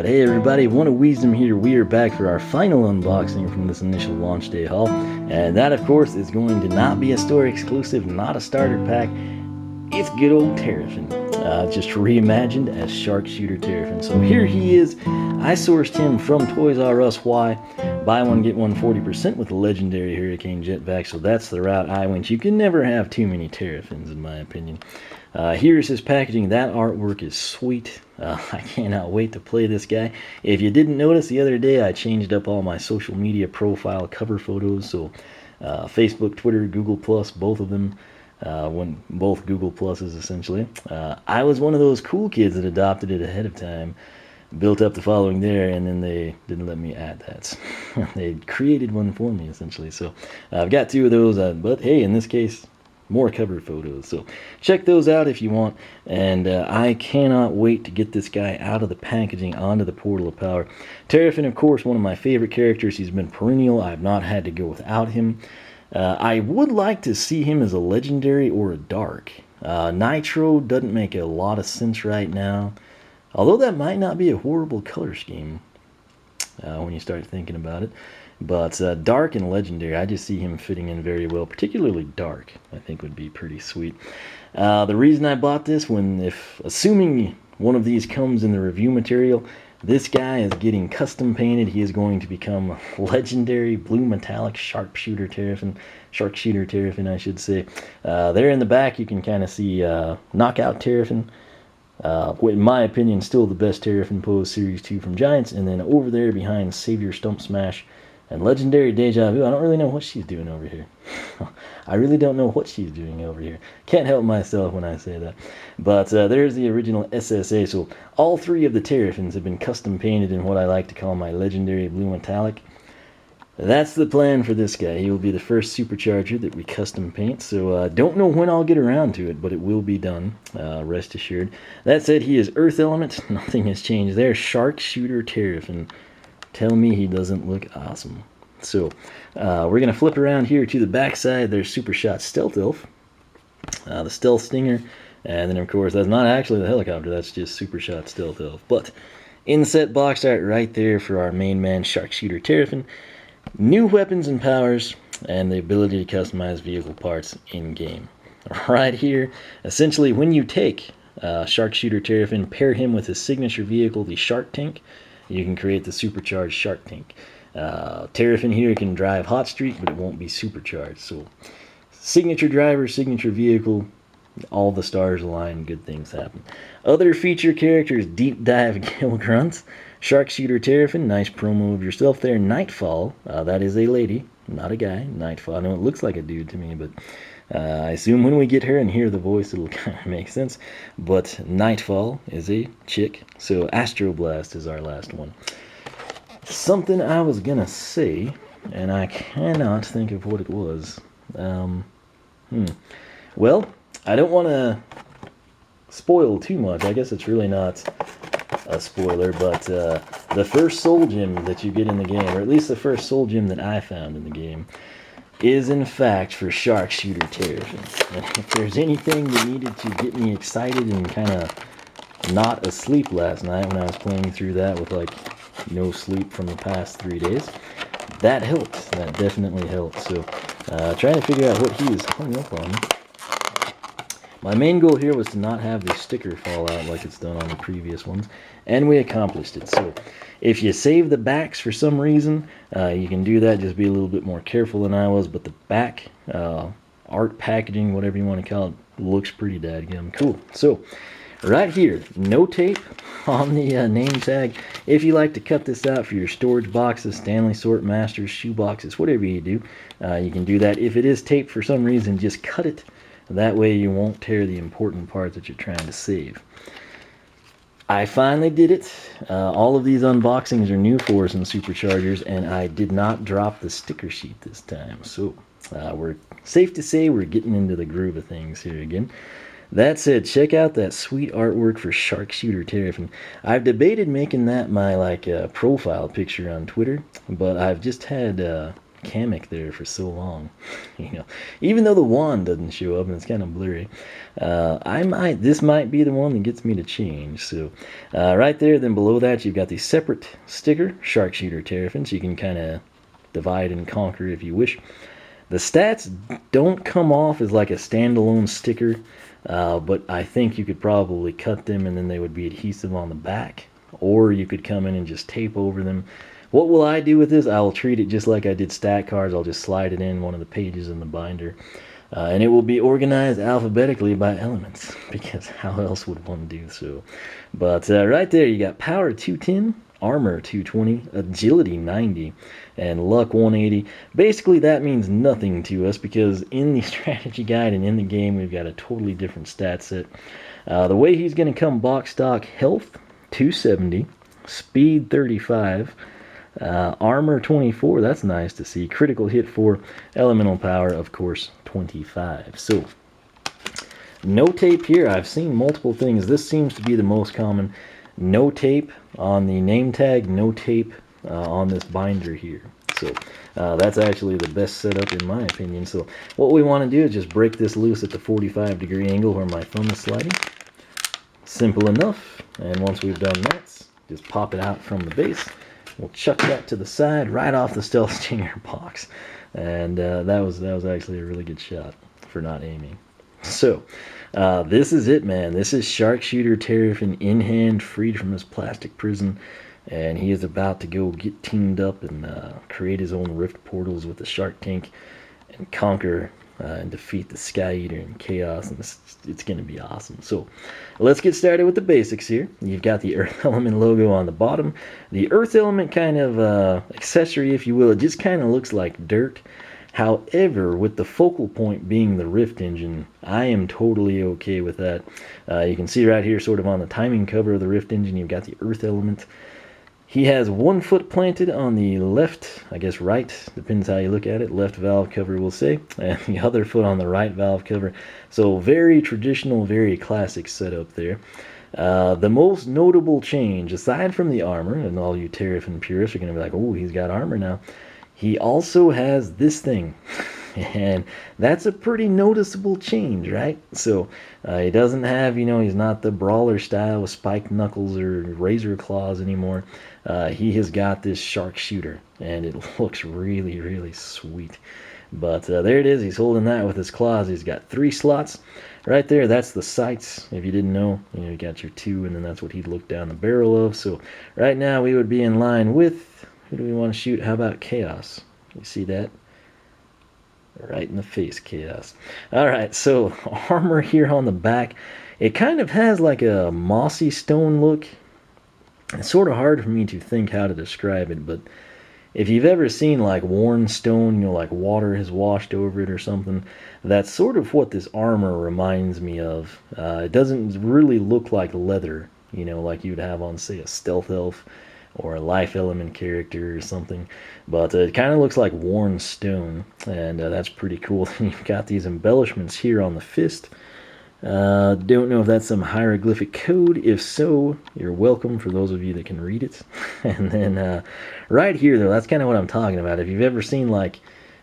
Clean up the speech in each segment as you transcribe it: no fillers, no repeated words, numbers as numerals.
Alright, hey everybody, One of Wisdom here. We are back for our final unboxing from this initial launch day haul. And that, of course, is going to not be a store exclusive, not a starter pack. It's good old Terrafin, just reimagined as Shooter Terrafin. So here he is. I sourced him from Toys R Us. Why? Buy one, get one 40% with the legendary Hurricane Jetpack. So that's the route I went. You can never have too many Terrafins, in my opinion. Here's his packaging. That artwork is sweet. I cannot wait to play this guy. If you didn't notice, the other day I changed up all my social media profile cover photos. So Facebook, Twitter, Google+, both of them. Both Google Pluses essentially. I was one of those cool kids that adopted it ahead of time, built up the following there, and then they didn't let me add that. They created one for me essentially. So I've got two of those, but hey, in this case, more cover photos. So check those out if you want. And I cannot wait to get this guy out of the packaging onto the Portal of Power. Terrafin, of course, one of my favorite characters. He's been perennial. I've not had to go without him. I would like to see him as a legendary or a dark. Nitro doesn't make a lot of sense right now, although that might not be a horrible color scheme when you start thinking about it. But dark and legendary, I just see him fitting in very well. Particularly dark, I think would be pretty sweet. The reason I bought this, assuming one of these comes in the review material, this guy is getting custom painted. He is going to become legendary blue metallic Shooter Terrafin, I should say. There in the back, you can kind of see Knockout Terrafin. In my opinion, still the best Terrafin pose, Series 2 from Giants. And then over there behind Savior Stump Smash and Legendary Deja Vu. I don't really know what she's doing over here. I really don't know what she's doing over here. Can't help myself when I say that. But there's the original SSA. So all three of the Terrafins have been custom painted in what I like to call my Legendary Blue Metallic. That's the plan for this guy. He will be the first Supercharger that we custom paint. So don't know when I'll get around to it, but it will be done. Rest assured. That said, he is Earth Element. Nothing has changed there. Shooter Terrafin. Tell me he doesn't look awesome. So we're going to flip around here to the back side. There's Super Shot Stealth Elf, the Stealth Stinger, and then of course that's not actually the helicopter, that's just Super Shot Stealth Elf. But inset box art right there for our main man Shooter Terrafin. New weapons and powers, and the ability to customize vehicle parts in-game. Right here, essentially when you take Shooter Terrafin, pair him with his signature vehicle, the Shark Tank, you can create the supercharged Shark Tank. Terrafin here can drive Hot Streak, but it won't be supercharged. So, signature driver, signature vehicle, all the stars align, good things happen. Other feature characters, Deep Dive Kill Grunts, Shooter Terrafin, nice promo of yourself there. Nightfall, that is a lady, not a guy. Nightfall, I know it looks like a dude to me, but I assume when we get her and hear the voice, it'll kind of make sense. But Nightfall is a chick. So Astroblast is our last one. Something I was going to say, and I cannot think of what it was. Well, I don't want to spoil too much. I guess it's really not a spoiler, but the first soul gem that you get in the game, or at least the first soul gem that I found in the game, is in fact for Shooter Terrafin. And if there's anything that needed to get me excited and kind of not asleep last night when I was playing through that with like no sleep from the past 3 days, that helped. That definitely helped. So trying to figure out what he is hung up on. My main goal here was to not have the sticker fall out like it's done on the previous ones, and we accomplished it. So if you save the backs for some reason, you can do that. Just be a little bit more careful than I was, but the back art packaging, whatever you want to call it, looks pretty dadgum cool. So right here, no tape on the name tag. If you like to cut this out for your storage boxes, Stanley Sort Masters, shoe boxes, whatever you do, you can do that. If it is taped for some reason, just cut it. That way you won't tear the important parts that you're trying to save. I finally did it. All of these unboxings are new for us in SuperChargers, and I did not drop the sticker sheet this time. So we're safe to say we're getting into the groove of things here again. That said, check out that sweet artwork for Shooter Terrafin. I've debated making that my profile picture on Twitter, but I've just had Kamek there for so long. Even though the wand doesn't show up and it's kind of blurry, this might be the one that gets me to change. So right there, then below that, you've got the separate sticker, Shooter Terrafin, so you can kind of divide and conquer if you wish. The stats don't come off as like a standalone sticker, but I think you could probably cut them and then they would be adhesive on the back, or you could come in and just tape over them. What will I do with this? I will treat it just like I did stat cards. I'll just slide it in one of the pages in the binder, and it will be organized alphabetically by elements, because how else would one do so? But right there, you got power 210, armor 220, agility 90, and luck 180. Basically, that means nothing to us, because in the strategy guide and in the game, we've got a totally different stat set. The way he's going to come box stock: health 270, speed 35, armor 24, that's nice to see, critical hit 4, elemental power, of course, 25. So no tape here. I've seen multiple things. This seems to be the most common. No tape on the name tag, no tape on this binder here. So that's actually the best setup in my opinion. So what we want to do is just break this loose at the 45-degree angle where my thumb is sliding. Simple enough. And once we've done that, just pop it out from the base. We'll chuck that to the side right off the Stealth Stinger box. And that was actually a really good shot for not aiming. So this is it, man. This is Shooter Terrafin in hand, freed from his plastic prison, and he is about to go get teamed up and create his own rift portals with the shark tank and conquer and defeat the Sky Eater and Chaos, and it's going to be awesome. So let's get started with the basics here. You've got the Earth Element logo on the bottom. The Earth Element kind of accessory, if you will, it just kind of looks like dirt. However, with the focal point being the Rift engine, I am totally okay with that. You can see right here, sort of on the timing cover of the Rift engine, you've got the Earth Element. He has one foot planted on the left, I guess right, depends how you look at it, left valve cover we'll say, and the other foot on the right valve cover. So very traditional, very classic setup there. The most notable change, aside from the armor, and all you Terrafin purists are going to be like, oh, he's got armor now. He also has this thing, and that's a pretty noticeable change, right? So he doesn't have, he's not the brawler style with spiked knuckles or razor claws anymore. He has got this shark shooter, and it looks really, really sweet. But there it is. He's holding that with his claws. He's got 3 slots right there. That's the sights. If you didn't know, you got your 2, and then that's what he'd look down the barrel of. So right now we would be in line with, who do we want to shoot? How about Chaos? You see that? Right in the face, Chaos. Alright, so armor here on the back. It kind of has like a mossy stone look. It's sort of hard for me to think how to describe it, but if you've ever seen like worn stone, like water has washed over it or something, that's sort of what this armor reminds me of. It doesn't really look like leather, like you'd have on, say, a stealth elf or a life element character or something, but it kind of looks like worn stone, and that's pretty cool. You've got these embellishments here on the fist. Don't know if that's some hieroglyphic code. If so, you're welcome, for those of you that can read it. And then right here, though, that's kind of what I'm talking about. If you've ever seen, like,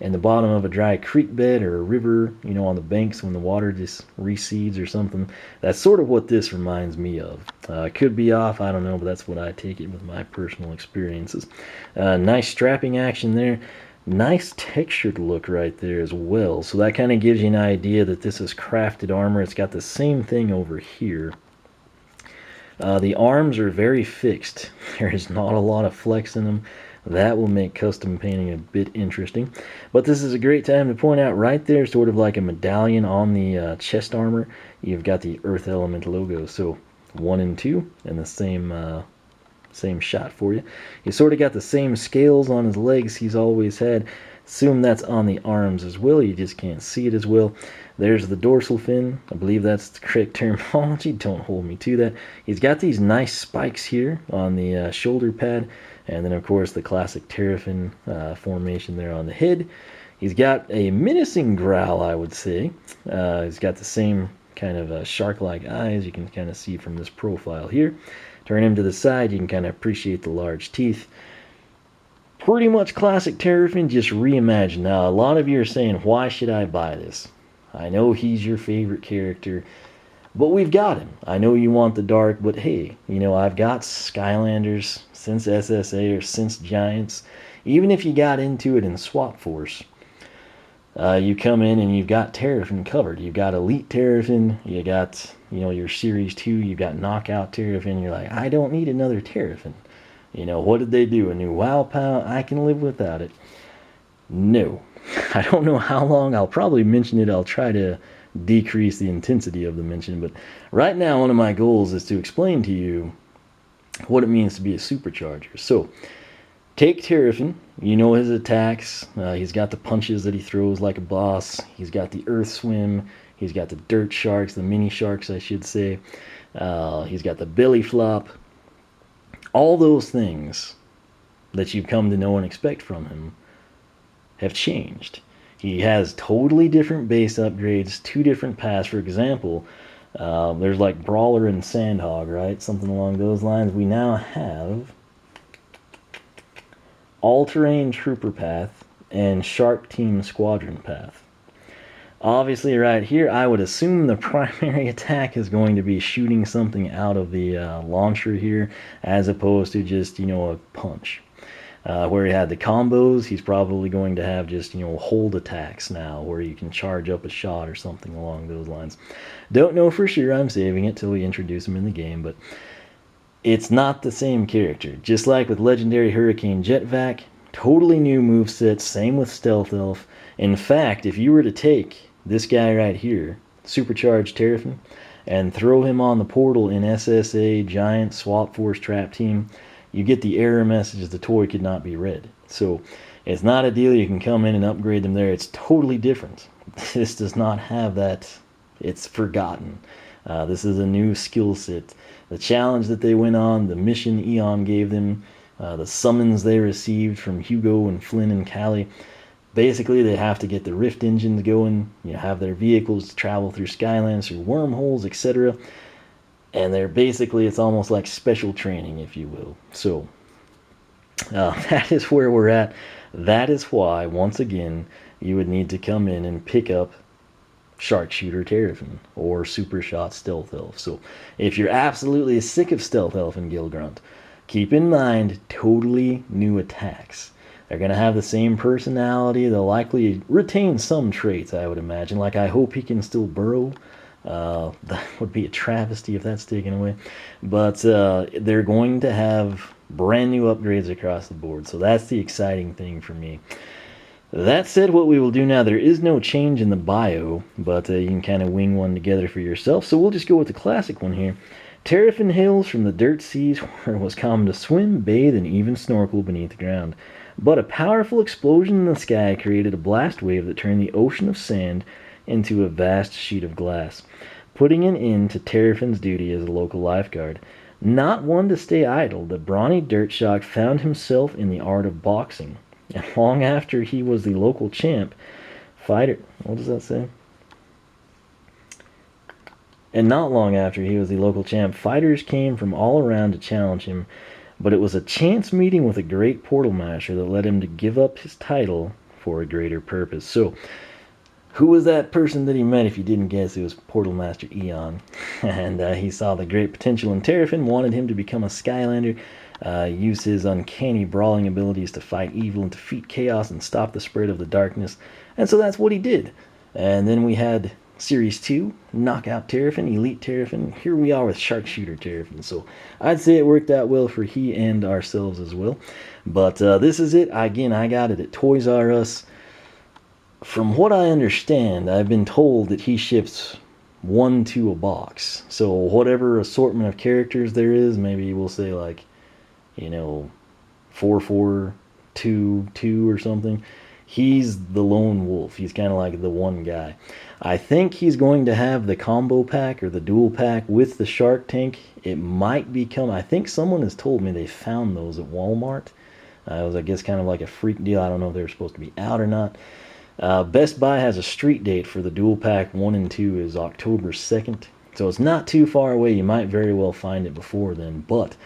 in the bottom of a dry creek bed or a river, on the banks when the water just recedes or something, that's sort of what this reminds me of. Could be off, I don't know, but that's what I take it with my personal experiences. Nice strapping action there. Nice textured look right there as well. So that kind of gives you an idea that this is crafted armor. It's got the same thing over here. The arms are very fixed. There is not a lot of flex in them. That will make custom painting a bit interesting. But this is a great time to point out right there, sort of like a medallion on the chest armor, you've got the Earth Element logo. So 1 and 2, and the same shot for you. He's sort of got the same scales on his legs he's always had. Assume that's on the arms as well. You just can't see it as well. There's the dorsal fin. I believe that's the correct terminology. Don't hold me to that. He's got these nice spikes here on the shoulder pad. And then, of course, the classic Terrafin formation there on the head. He's got a menacing growl, I would say. He's got the same kind of shark-like eyes you can kind of see from this profile here. Turn him to the side, you can kind of appreciate the large teeth. Pretty much classic Terrafin, just reimagined. Now, a lot of you are saying, why should I buy this? I know he's your favorite character, but we've got him. I know you want the dark, but hey, I've got Skylanders since SSA or since Giants. Even if you got into it in Swap Force, you come in and you've got Terrafin covered. You've got Elite Terrafin, you got, your Series 2, you've got Knockout Terrafin. You're like, I don't need another Terrafin. What did they do? A new Wow Pow? I can live without it. No. I don't know how long. I'll probably mention it. I'll try to decrease the intensity of the mention. But right now, one of my goals is to explain to you what it means to be a supercharger. So, take Terrafin. You know his attacks. He's got the punches that he throws like a boss. He's got the earth swim. He's got the dirt sharks, the mini sharks, I should say. He's got the belly flop. All those things that you've come to know and expect from him have changed. He has totally different base upgrades, 2 different paths. For example, there's like Brawler and Sandhog, right? Something along those lines. We now have All-Terrain Trooper Path and Shark Team Squadron Path. Obviously, right here, I would assume the primary attack is going to be shooting something out of the launcher here, as opposed to just, a punch. Where he had the combos, he's probably going to have just, hold attacks now, where you can charge up a shot or something along those lines. Don't know for sure. I'm saving it till we introduce him in the game, but it's not the same character. Just like with Legendary Hurricane Jetvac, totally new moveset, same with Stealth Elf. In fact, if you were to take this guy right here, Supercharged Terrafin, and throw him on the portal in SSA, Giant, Swap Force, Trap Team, you get the error message the toy could not be read. So it's not a deal you can come in and upgrade them there. It's totally different. This does not have that. It's forgotten. This is a new skill set. The challenge that they went on, the mission Eon gave them, the summons they received from Hugo and Flynn and Callie. Basically, they have to get the Rift engines going, have their vehicles travel through Skylands, through wormholes, etc. And it's almost like special training, if you will. So, that is where we're at. That is why, once again, you would need to come in and pick up Sharpshooter Terrafin or Super Shot Stealth Elf. So, if you're absolutely sick of Stealth Elf and Gilgrunt, keep in mind, totally new attacks. They're going to have the same personality. They'll likely retain some traits, I would imagine. Like, I hope he can still burrow. That would be a travesty if that's taken away. But they're going to have brand new upgrades across the board. So that's the exciting thing for me. That said, what we will do now, there is no change in the bio, but you can kind of wing one together for yourself. So we'll just go with the classic one here. Terrafin hails from the dirt seas where it was common to swim, bathe, and even snorkel beneath the ground. But a powerful explosion in the sky created a blast wave that turned the ocean of sand into a vast sheet of glass, putting an end to Terrafin's duty as a local lifeguard. Not one to stay idle, the brawny Dirtshock found himself in the art of boxing. And long after he was the local champ, what does that say? And not long after he was the local champ, fighters came from all around to challenge him, but it was a chance meeting with a great portal master that led him to give up his title for a greater purpose. So, who was that person that he met? If you didn't guess, it was Portal Master Eon. And he saw the great potential in Terrafin, wanted him to become a Skylander, use his uncanny brawling abilities to fight evil and defeat chaos and stop the spread of the darkness. And so that's what he did. And then we had Series 2, Knockout Terrafin, Elite Terrafin. Here we are with Sharpshooter Terrafin. So I'd say it worked out well for he and ourselves as well. But this is it. Again, I got it at Toys R Us. From what I understand, I've been told that he ships 1 to a box. So whatever assortment of characters there is, maybe we'll say like, 4-4-2-2 or something. He's the lone wolf. He's kind of like the one guy. I think he's going to have the combo pack or the dual pack with the Shark Tank. It might become, I think someone has told me they found those at Walmart. It was, I guess, kind of like a freak deal. I don't know if they were supposed to be out or not. Best Buy has a street date for the dual pack 1 and 2 is October 2nd. So it's not too far away. You might very well find it before then. But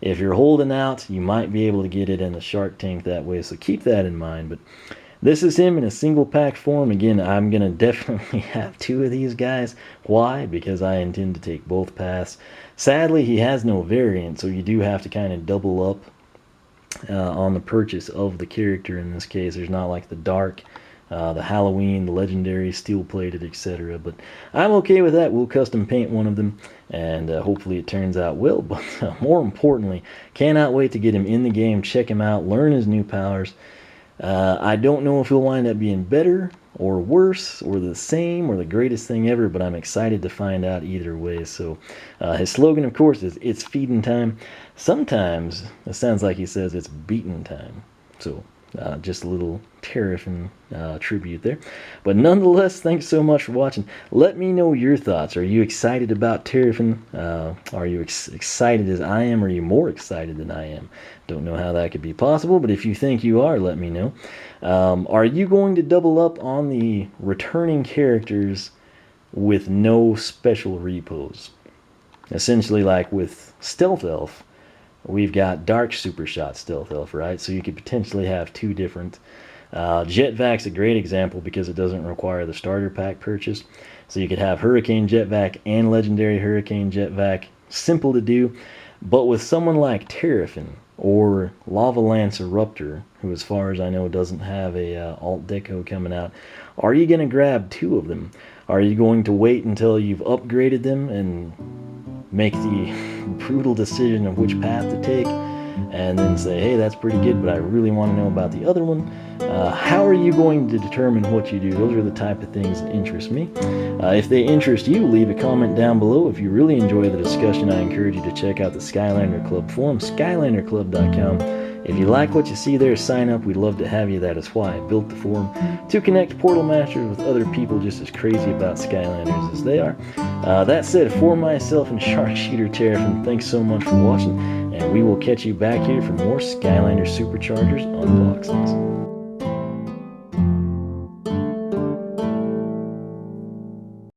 if you're holding out, you might be able to get it in the Shark Tank that way, so keep that in mind. But this is him in a single pack form. Again, I'm going to definitely have 2 of these guys. Why? Because I intend to take both paths. Sadly, he has no variant, so you do have to kind of double up on the purchase of the character in this case. There's not like the dark, the Halloween, the legendary, steel-plated, etc. But I'm okay with that. We'll custom paint one of them, and hopefully it turns out well. But more importantly, cannot wait to get him in the game, check him out, learn his new powers. I don't know if he'll wind up being better or worse or the same or the greatest thing ever, but I'm excited to find out either way. So his slogan, of course, is "It's feeding time." Sometimes it sounds like he says it's beating time. So just a little Terrafin tribute there. But nonetheless, thanks so much for watching. Let me know your thoughts. Are you excited about Terrafin? Are you excited as I am? Or are you more excited than I am? Don't know how that could be possible, but if you think you are, let me know. Are you going to double up on the returning characters with no special repos? Essentially, like with Stealth Elf, we've got Dark Super Shot Stealth Elf, right? So you could potentially have 2 different. Jetvac's a great example because it doesn't require the starter pack purchase. So you could have Hurricane Jetvac and Legendary Hurricane Jetvac. Simple to do. But with someone like Terrafin or Lava Lance Eruptor, who as far as I know doesn't have a alt deco coming out, are you going to grab 2 of them? Are you going to wait until you've upgraded them and make the brutal decision of which path to take and then say, hey, that's pretty good, but I really want to know about the other one? How are you going to determine what you do? Those are the type of things that interest me. If they interest you, leave a comment down below. If you really enjoy the discussion, I encourage you to check out the Skylander Club Forum, skylanderclub.com. If you like what you see there, sign up. We'd love to have you. That is why I built the forum, to connect Portal Masters with other people just as crazy about Skylanders as they are. That said, for myself and Shooter Terrafin, thanks so much for watching, and we will catch you back here for more Skylanders SuperChargers unboxings.